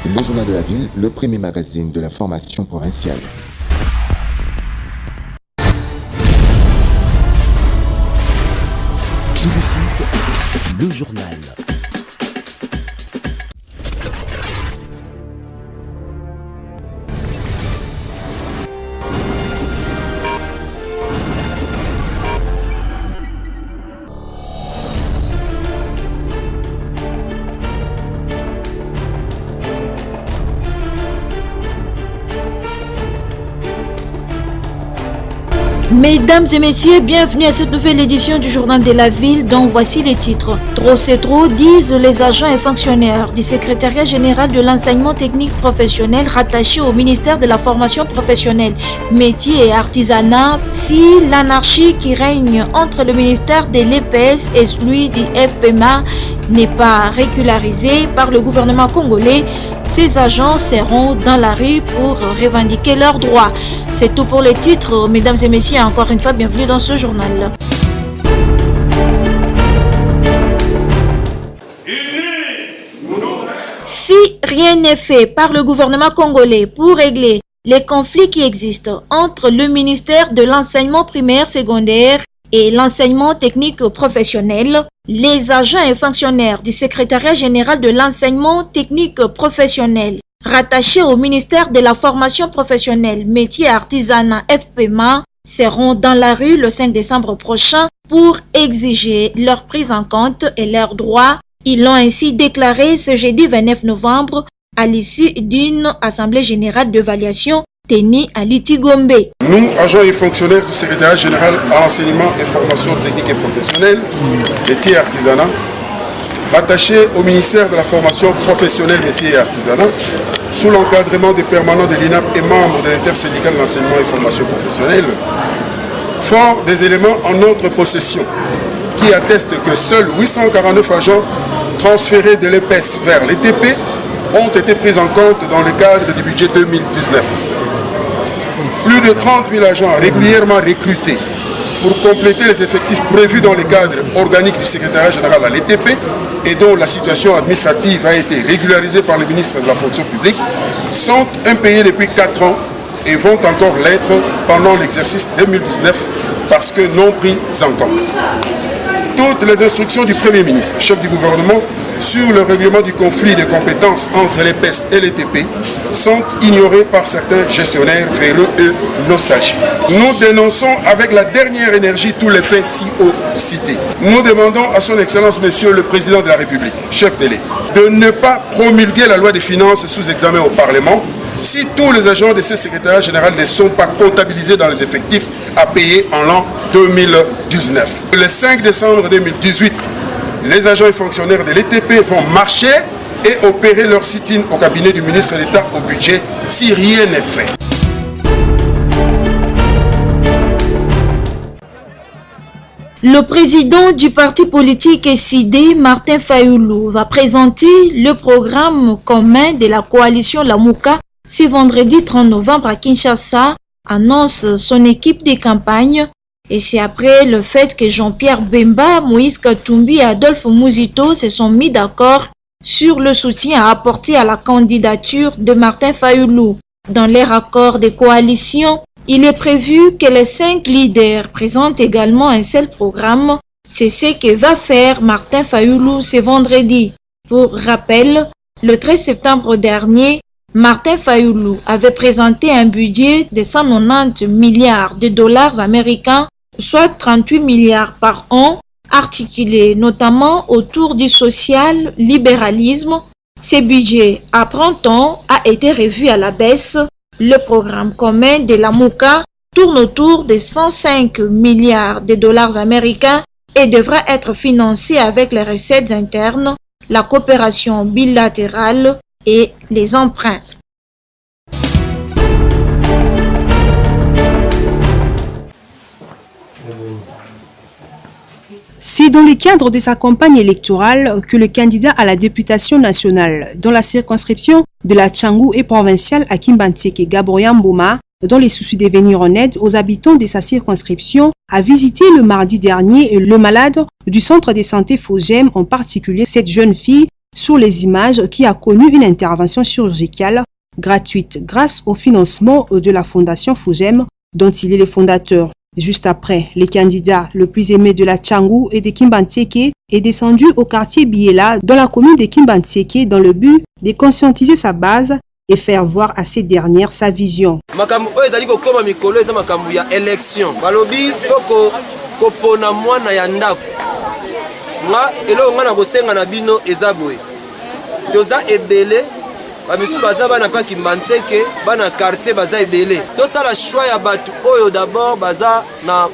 Le Journal de la Ville, le premier magazine de l'information provinciale. Tout de suite, le journal. Mesdames et messieurs, bienvenue à cette nouvelle édition du Journal de la Ville dont voici les titres. Trop c'est trop, disent les agents et fonctionnaires du secrétariat général de l'enseignement technique professionnel rattaché au ministère de la formation professionnelle, métiers et artisanat. Si l'anarchie qui règne entre le ministère de l'EPS et celui du FPMA n'est pas régularisée par le gouvernement congolais, ces agents seront dans la rue pour revendiquer leurs droits. C'est tout pour les titres, mesdames et messieurs. Encore une fois, bienvenue dans ce journal. Si rien n'est fait par le gouvernement congolais pour régler les conflits qui existent entre le ministère de l'enseignement primaire secondaire et l'enseignement technique professionnel, les agents et fonctionnaires du secrétariat général de l'enseignement technique professionnel rattachés au ministère de la formation professionnelle, métiers et artisanat FPMA seront dans la rue le 5 décembre prochain pour exiger leur prise en compte et leurs droits. Ils l'ont ainsi déclaré ce jeudi 29 novembre à l'issue d'une assemblée générale d'évaluation tenue à Litigombe. Nous, agents et fonctionnaires du secrétariat général à l'enseignement et formation technique et professionnelle, métiers et artisanat, rattachés au ministère de la formation professionnelle, métiers et artisanat, sous l'encadrement des permanents de l'INAP et membres de l'intersyndicale de l'enseignement et formation professionnelle, fort des éléments en notre possession qui attestent que seuls 849 agents transférés de l'EPS vers l'ETP ont été pris en compte dans le cadre du budget 2019. Plus de 30 000 agents régulièrement recrutés pour compléter les effectifs prévus dans le cadre organique du secrétariat général à l'ETP et dont la situation administrative a été régularisée par le ministre de la fonction publique, sont impayés depuis 4 ans et vont encore l'être pendant l'exercice 2019 parce que non pris en compte. Toutes les instructions du Premier ministre, chef du gouvernement, sur le règlement du conflit de compétences entre l'EPS et l'ETP sont ignorées par certains gestionnaires véreux et nostalgiques. Nous dénonçons avec la dernière énergie tous les faits si haut cités. Nous demandons à son Excellence Monsieur le Président de la République, chef de l'État, de ne pas promulguer la loi des finances sous examen au Parlement si tous les agents de ce secrétariat général ne sont pas comptabilisés dans les effectifs à payer en l'an 2019. Le 5 décembre 2018, les agents et fonctionnaires de l'ETP vont marcher et opérer leur sit-in au cabinet du ministre d'État au budget si rien n'est fait. Le président du parti politique SID, Martin Fayoulou, va présenter le programme commun de la coalition Lamouka ce vendredi 30 novembre à Kinshasa, annonce son équipe de campagne. Et c'est après le fait que Jean-Pierre Bemba, Moïse Katumbi et Adolphe Mouzito se sont mis d'accord sur le soutien à apporter à la candidature de Martin Fayoulou. Dans leur accord de coalition, il est prévu que les 5 leaders présentent également un seul programme. C'est ce que va faire Martin Fayoulou ce vendredi. Pour rappel, le 13 septembre dernier, Martin Fayoulou avait présenté un budget de 190 milliards de dollars américains, soit 38 milliards par an, articulé notamment autour du social-libéralisme. Ce budget, à printemps, a été revu à la baisse. Le programme commun de la Mouka tourne autour de 105 milliards de dollars américains et devra être financé avec les recettes internes, la coopération bilatérale et les emprunts. C'est dans le cadre de sa campagne électorale que le candidat à la députation nationale dans la circonscription de la Tchangou et provinciale à Kimbantieke, Gabriel Mboma, dans les soucis de venir en aide aux habitants de sa circonscription, a visité le mardi dernier le malade du centre de santé Fogem, en particulier cette jeune fille sur les images qui a connu une intervention chirurgicale gratuite grâce au financement de la Fondation Fougem dont il est le fondateur. Juste après, le candidat le plus aimé de la Tchangou et de Kimbantieke est descendu au quartier Biela dans la commune de Kimbantieke dans le but de conscientiser sa base et faire voir à ces dernières sa vision. Makambu ezali ko koma mikolo eza makambu ya élection. Balobi foko kopona mwana ya ndako. Nga elo nga na bosenga na bino ezaboye. Toza ebele bamisu baza bana pa Kimbantieke bana quartier baza ebele. Tosala choix ya batu oyo d'abord baza na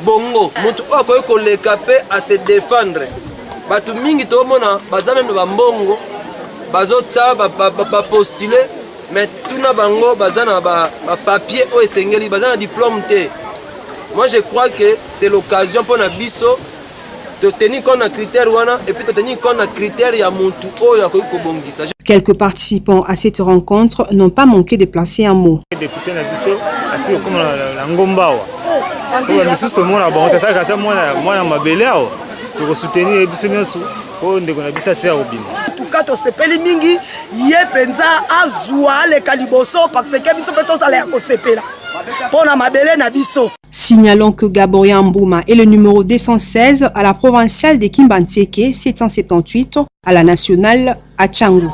bongo. Mutu oyo ko leka pe à se défendre. Batu mingi to mona baza même ba mbongo. Bazota ba postuler mais tout na bango bazana ba papier o esengeli bazana diplôme té. Moi je crois que c'est l'occasion pour na biso de tenir compte na critère wana et puis de tenir compte na critère ya mutu o ya ko bongisa. Quelques participants à cette rencontre n'ont pas manqué de placer un mot. Député na biso asi comme la ngombawa. Pour nous tout monde bon tata ka moi mabele ao to soutenir biso nyonso ko ndeko na bisa se obino. Tukato sepeli mingi ye penza azwa le kaliboso parce que biso peto sala ya ko sepela. Pona mabele na biso. Signalons que Gaboria Mbouma est le numéro 216 à la provinciale de Kimbantieke, 778 à la nationale à Tchangou.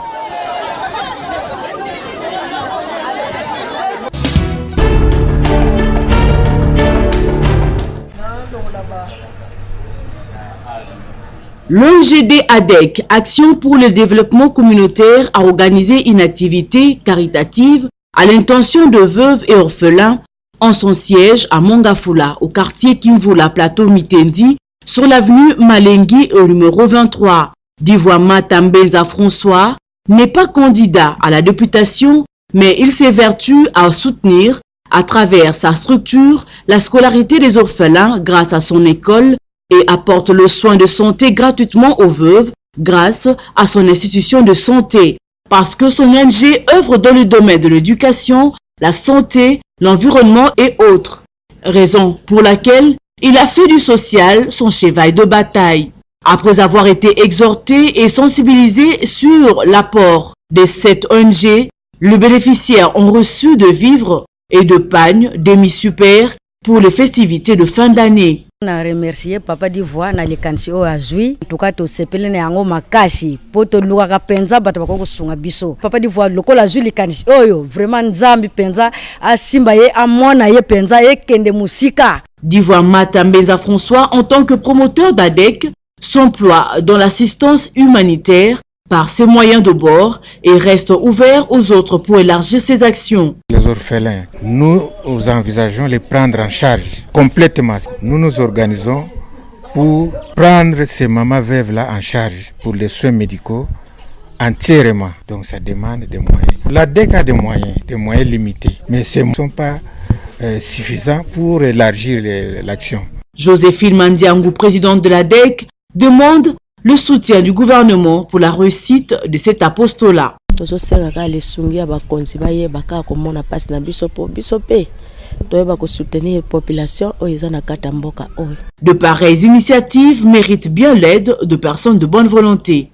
L'ONGD ADEC, Action pour le développement communautaire, a organisé une activité caritative à l'intention de veuves et orphelins en son siège à Mongafula, au quartier Kimvula, plateau Mitendi, sur l'avenue Malengi au numéro 23. Divoima Tambenza François n'est pas candidat à la députation, mais il s'évertue à soutenir, à travers sa structure, la scolarité des orphelins grâce à son école et apporte le soin de santé gratuitement aux veuves grâce à son institution de santé. Parce que son ONG œuvre dans le domaine de l'éducation, la santé, l'environnement et autres. Raison pour laquelle il a fait du social son cheval de bataille. Après avoir été exhorté et sensibilisé sur l'apport de cette ONG, les bénéficiaires ont reçu de vivres et de pagnes demi-super pour les festivités de fin d'année. On a remercié Papa d'Ivoire na likansi o azui tuka to sepele na yango makasi poto luka penza bato bakoko sunga biso Papa d'Ivoire lokola azui likansi oyo vraiment nzambi penza asimba ye amona ye penza ye kende musika. d'Ivoire Matambeza François en tant que promoteur d'ADEC s'emploie dans l'assistance humanitaire par ses moyens de bord et reste ouvert aux autres pour élargir ses actions. Les orphelins, nous envisageons les prendre en charge complètement. Nous nous organisons pour prendre ces mamans veuves-là en charge pour les soins médicaux entièrement. Donc ça demande des moyens. L'ADEC a des moyens limités, mais ces moyens ne sont pas suffisants pour élargir l'action. Joséphine Mandiangou, présidente de l'ADEC, demande le soutien du gouvernement pour la réussite de cet apostolat. De pareilles initiatives méritent bien l'aide de personnes de bonne volonté.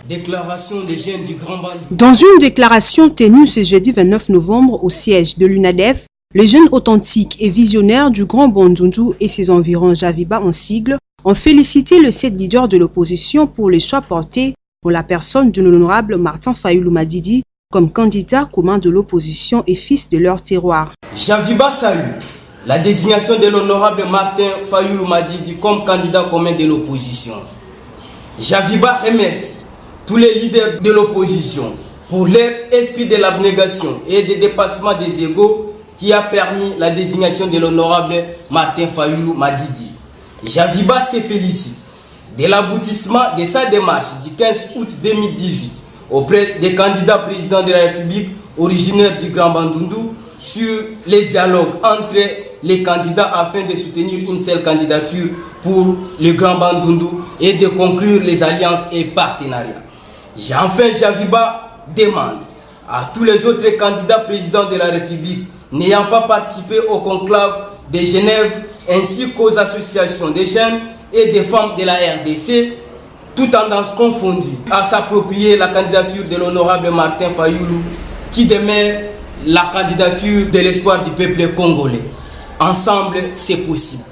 Déclaration des jeunes du Grand Bandundu. Dans une déclaration tenue ce jeudi 29 novembre au siège de l'UNADEF, les jeunes authentiques et visionnaires du Grand Bandundu et ses environs Javiba en sigle ont félicité le 7 leader de l'opposition pour les choix portés pour la personne de l'honorable Martin Fayoulou Madidi comme candidat commun de l'opposition et fils de leur terroir. Javiba salue la désignation de l'honorable Martin Fayoulou Madidi comme candidat commun de l'opposition. Javiba remercie tous les leaders de l'opposition pour leur esprit de l'abnégation et de dépassement des égos qui a permis la désignation de l'honorable Martin Fayoulou Madidi. Javiba se félicite de l'aboutissement de sa démarche du 15 août 2018 auprès des candidats présidents de la République originaires du Grand Bandundu sur les dialogues entre les candidats afin de soutenir une seule candidature pour le Grand Bandundu et de conclure les alliances et partenariats. Enfin, Javiba demande à tous les autres candidats présidents de la République n'ayant pas participé au conclave de Genève ainsi qu'aux associations des jeunes et des femmes de la RDC, toutes tendances confondues, à s'approprier la candidature de l'honorable Martin Fayoulou, qui demeure la candidature de l'espoir du peuple congolais. Ensemble, c'est possible.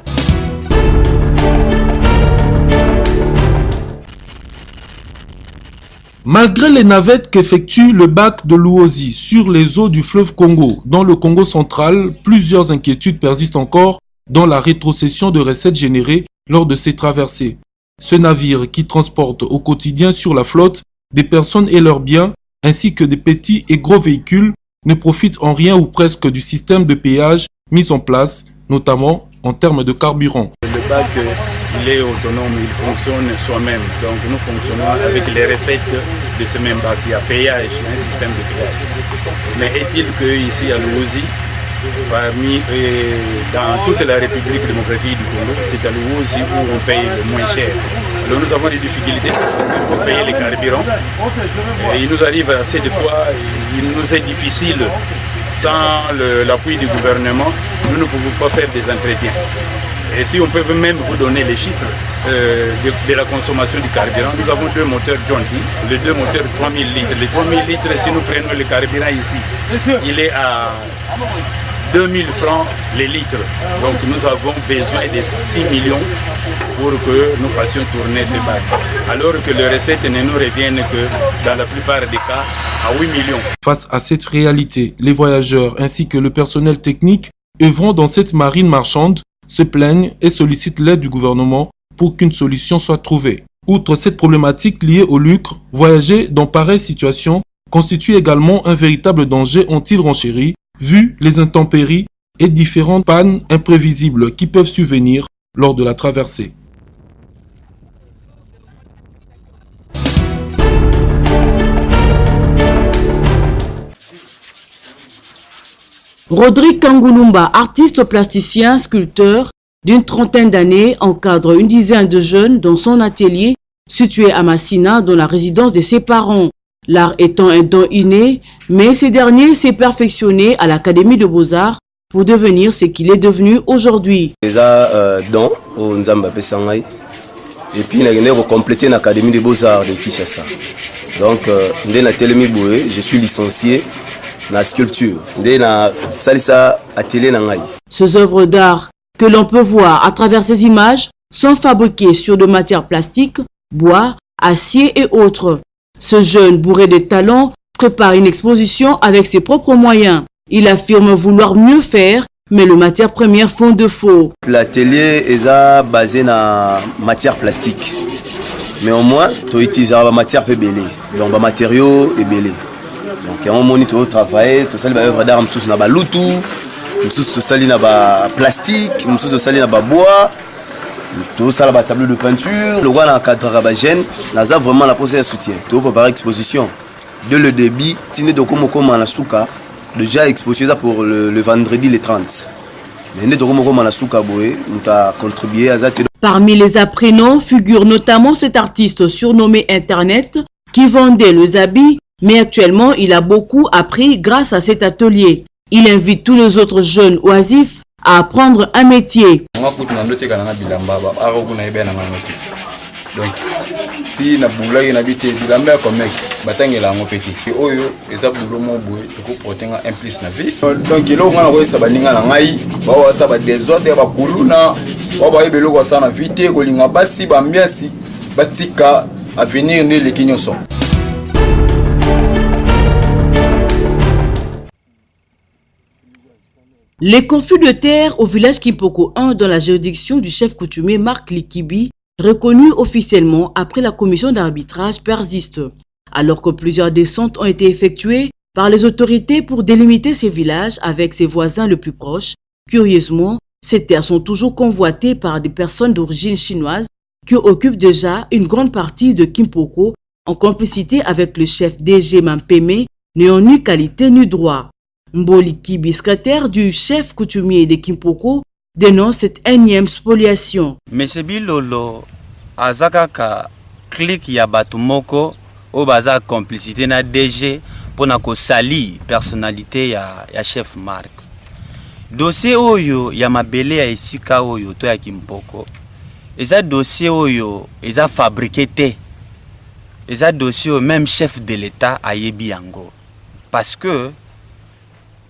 Malgré les navettes qu'effectue le bac de Luozi sur les eaux du fleuve Congo, dans le Congo central, plusieurs inquiétudes persistent encore dans la rétrocession de recettes générées lors de ces traversées. Ce navire qui transporte au quotidien sur la flotte des personnes et leurs biens, ainsi que des petits et gros véhicules, ne profite en rien ou presque du système de péage mis en place, notamment en termes de carburant. Le bac, il est autonome, il fonctionne soi-même. Donc nous fonctionnons avec les recettes de ce même bac. Il y a péage, il y a un système de péage. Mais est-il qu'ici à Luozi, dans toute la République démocratique du Congo, c'est à Luozi où on paye le moins cher. Alors nous avons des difficultés pour payer les carburants. Et il nous arrive assez de fois, il nous est difficile, sans l'appui du gouvernement, nous ne pouvons pas faire des entretiens. Et si on peut même vous donner les chiffres de la consommation du carburant, nous avons deux moteurs John Deere, les deux moteurs 3000 litres. Les 3000 litres, si nous prenons le carburant ici, il est à 2000 francs les litres. Donc nous avons besoin de 6 millions pour que nous fassions tourner ce bac. Alors que les recettes ne nous reviennent que dans la plupart des cas à 8 millions. Face à cette réalité, les voyageurs ainsi que le personnel technique œuvrant dans cette marine marchande se plaignent et sollicitent l'aide du gouvernement pour qu'une solution soit trouvée. Outre cette problématique liée au lucre, voyager dans pareille situation constitue également un véritable danger ont-ils renchéri, vu les intempéries et différentes pannes imprévisibles qui peuvent survenir lors de la traversée. Rodrigue Kangulumba, artiste plasticien, sculpteur d'une trentaine d'années, encadre une dizaine de jeunes dans son atelier situé à Massina, dans la résidence de ses parents. L'art étant un don inné, mais ce dernier s'est perfectionné à l'Académie de Beaux-Arts pour devenir ce qu'il est devenu aujourd'hui. Les don au Nzamba Pesangai et puis on a complété l'Académie de Beaux-Arts de Kinshasa. Donc, je suis licencié la sculpture. Ces œuvres d'art que l'on peut voir à travers ces images sont fabriquées sur de matières plastiques, bois, acier et autres. Ce jeune bourré de talent prépare une exposition avec ses propres moyens. Il affirme vouloir mieux faire, mais les matières premières font défaut. L'atelier est basé sur matière plastique. Mais au moins, tu utilises la matière belée. Donc, les matériaux sont belés. Donc, on monite au travail, tout ça, les œuvres d'art, nous sommes dans l'outou, nous sommes dans le plastique, nous sommes dans le bois, tout ça, le tableau de peinture. Le roi a encadré la gêne, nous avons vraiment la posée de soutien. Tout pour préparer l'exposition. Dès le début, Tine de Komoko Manasuka, déjà exposé pour le vendredi le 30. Mais nous avons contribué à ça. Parmi les apprenants figure notamment cet artiste surnommé Internet qui vendait les habits. Mais actuellement, il a beaucoup appris grâce à cet atelier. Il invite tous les autres jeunes oisifs à apprendre un métier. Donc, si na boula na bité bilamba comex batangela ngo petit oyo eza boulot mo boye ko protenga implice na vie. Donc ilo ngana ko saba ninga na ngai ba wa saba désordre ba kuluna ba ba ebelo ko sana vite ko linga basi ba miasi batika avenir ne le kinyoso. Les conflits de terre au village Kimpoko 1 dans la juridiction du chef coutumier Marc Likibi, reconnu officiellement après la commission d'arbitrage, persistent. Alors que plusieurs descentes ont été effectuées par les autorités pour délimiter ces villages avec ses voisins les plus proches, curieusement, ces terres sont toujours convoitées par des personnes d'origine chinoise qui occupent déjà une grande partie de Kimpoko en complicité avec le chef DG Mampeme, n'ayant ni qualité ni droit. Mboli Kibi, secrétaire du chef coutumier de Kimpoko, dénonce cette énième spoliation. Monsieur Bilolo, azakaka clique ya batumoko au baza complicité na DG pour na ko sali personnalité ya chef Marc. dossier oyo ya mabele ya esika oyo to ya Kimpoko eza dossier oyo eza fabriqué te eza dossier oyo même chef de l'état ayebi yango parce que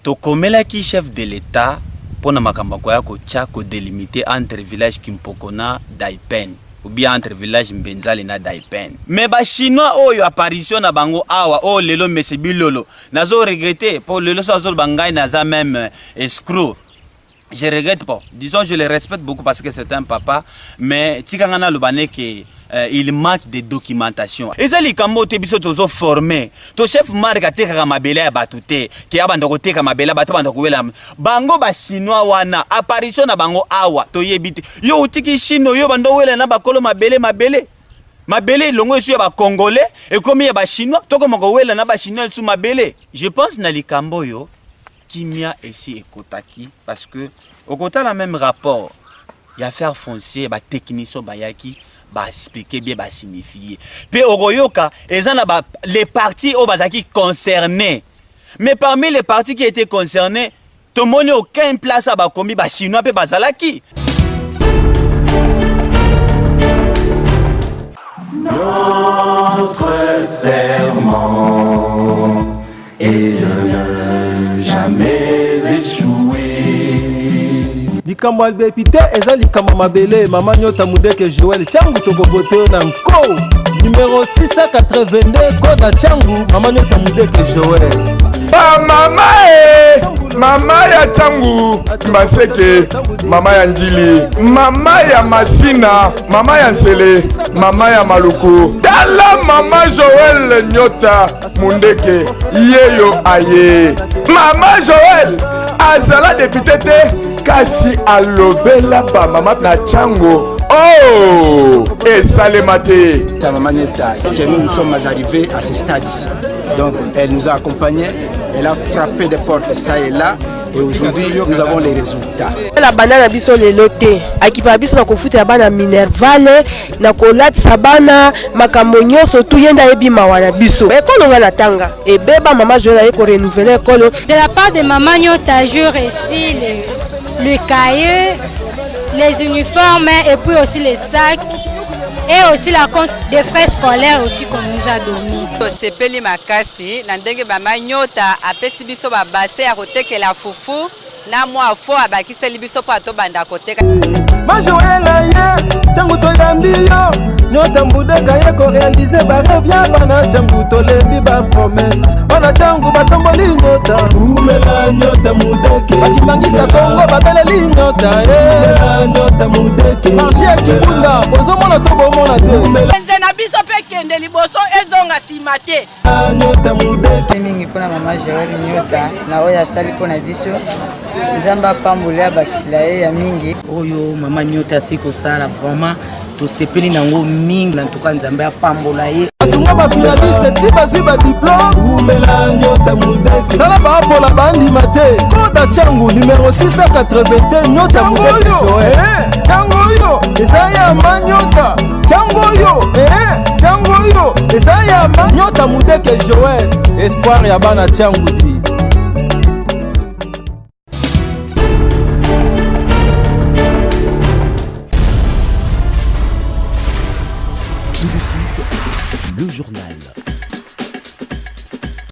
tokomelaki chef de l'état pona makambo ya kotia ko délimiter entre village Kimpoko na Daipen ou bien entre village Mbenzali na Daipen. Mais ba chinois oyo apparition na bango awa o lelo monsieur Bilolo nazo regretter pour lelo ça zo bangai naza même escroc. Je regrette pas. Disons je le respecte beaucoup parce que c'est un papa mais tikangana lobane que il manque de documentation. Et ça les kambo te biso tozo formé. To chef marque teka mabele ya batute ki abanda ko teka mabele batu banda ko wela bango ba chinois wana apparition na bango awa to yebite. Yo utiki chino yo bando wela na bakolo mabele longo esu ya ba congolais et comme ya ba chinois to ko moko wela na ba chinois su mabele. Je pense na likambo yo kimia ici ekotaki parce que au côté la même rapport il y a faire foncier ba technicien bayaki ba expliquer bien ba signifier pe ogoyoka ezana ba les partis au bazaki concernés mais parmi les partis qui étaient concernés tout le monde aucun place à ba komi ba chinois pe bazalaki. Notre serment est de ne jamais échouer. Likambo albepite eza likambo mabele mama nyota mudeke Joël changu toko voter na nko numéro 682 koda changu mama nyota mudeke Joël mama ya changu Maseke, mama ya Njili, mama ya Masina, mama ya Nsele, mama ya Maluku, tala mama Joël Nyota Mundeke, yeyo aye. Mama Joël azala député te kasi alobela ba mama na chango. Oh, et Salemate. Sa maman Nyota, que nous sommes arrivés à ce stade ici. Donc elle nous a accompagnés, elle a frappé des portes ça et là. Et aujourd'hui, nous avons les résultats. La banane biso le loté. Akipa biso na kofuta ya bana Minervale, na kolati sabana makamonyo surtout yenda ebi mawana biso. Ekolo ngana tanga. Et beba maman Joël a ko renouveler ekolo. De la part de maman Nyota, je ici le cahier, les uniformes et puis aussi les sacs. Et aussi la compte des frais scolaires aussi qu'on nous a donné. Sepeli makasi na ndenge mama Nyota apesi biso ba bassin ya kotekela fufu na mwa fo abakiseli biso po ato banda koteka. Majoela ye changu to yambio Nyota Mudeka ye ko réaliser ba rêve ya bana changu to lembi ba promesse bana changu batomboli Nyota umela Nyota Mudeke bakimangisa Kongo babeleli Nyota Nyota Mudeke marché kibunda bozo mona to bomona te nze na biso pe kende liboso ezonga simate Nyota Mudeke mingi pona mama Joël Nyota na oya sali pona biso nzamba pambola bakisila ya mingi oyo mama Nyota siko sala vraiment to sepeli nango mingi na tuka nzamba ya pambola ye asunga ba finaliste tiba ziba diplôme umela Nyota Mudeke dala ba pola bandi mate koda changu numéro 681 Nyota Mudeke Joël changu yo ezaya manyota changu yo changu yo ezaya Nyota Mudeke Joël espoir ya bana changu di. Tout de suite, le journal.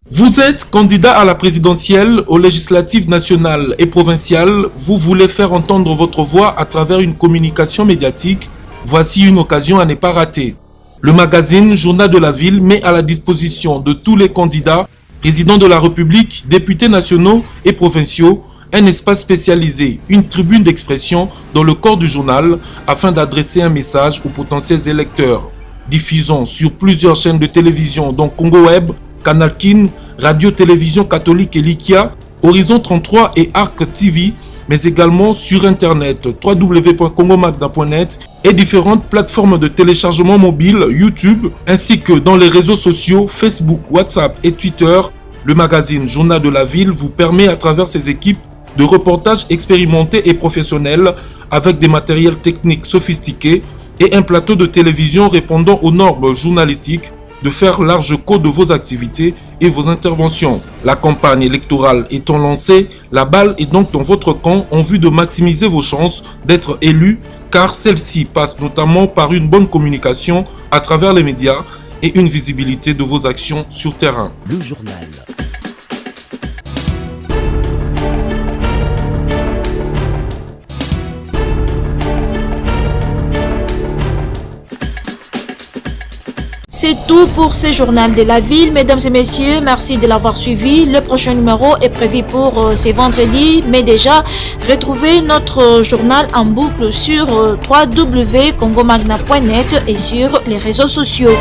Vous êtes candidat à la présidentielle, aux législatives nationales et provinciales. Vous voulez faire entendre votre voix à travers une communication médiatique. Voici une occasion à ne pas rater. Le magazine Journal de la Ville met à la disposition de tous les candidats, présidents de la République, députés nationaux et provinciaux, un espace spécialisé, une tribune d'expression dans le corps du journal afin d'adresser un message aux potentiels électeurs. Diffusons sur plusieurs chaînes de télévision dont Congo Web, Canal Kin, Radio-Télévision Catholique et Likia, Horizon 33 et Arc TV, mais également sur Internet www.congomagda.net et différentes plateformes de téléchargement mobile, YouTube, ainsi que dans les réseaux sociaux Facebook, WhatsApp et Twitter. Le magazine Journal de la Ville vous permet à travers ses équipes de reportages expérimentés et professionnels avec des matériels techniques sophistiqués et un plateau de télévision répondant aux normes journalistiques de faire large code de vos activités et vos interventions. La campagne électorale étant lancée, la balle est donc dans votre camp en vue de maximiser vos chances d'être élu, car celle-ci passe notamment par une bonne communication à travers les médias et une visibilité de vos actions sur terrain. Le journal. C'est tout pour ce journal de la ville. Mesdames et messieurs, merci de l'avoir suivi. Le prochain numéro est prévu pour ce vendredi. Mais déjà, retrouvez notre journal en boucle sur www.congomagna.net et sur les réseaux sociaux.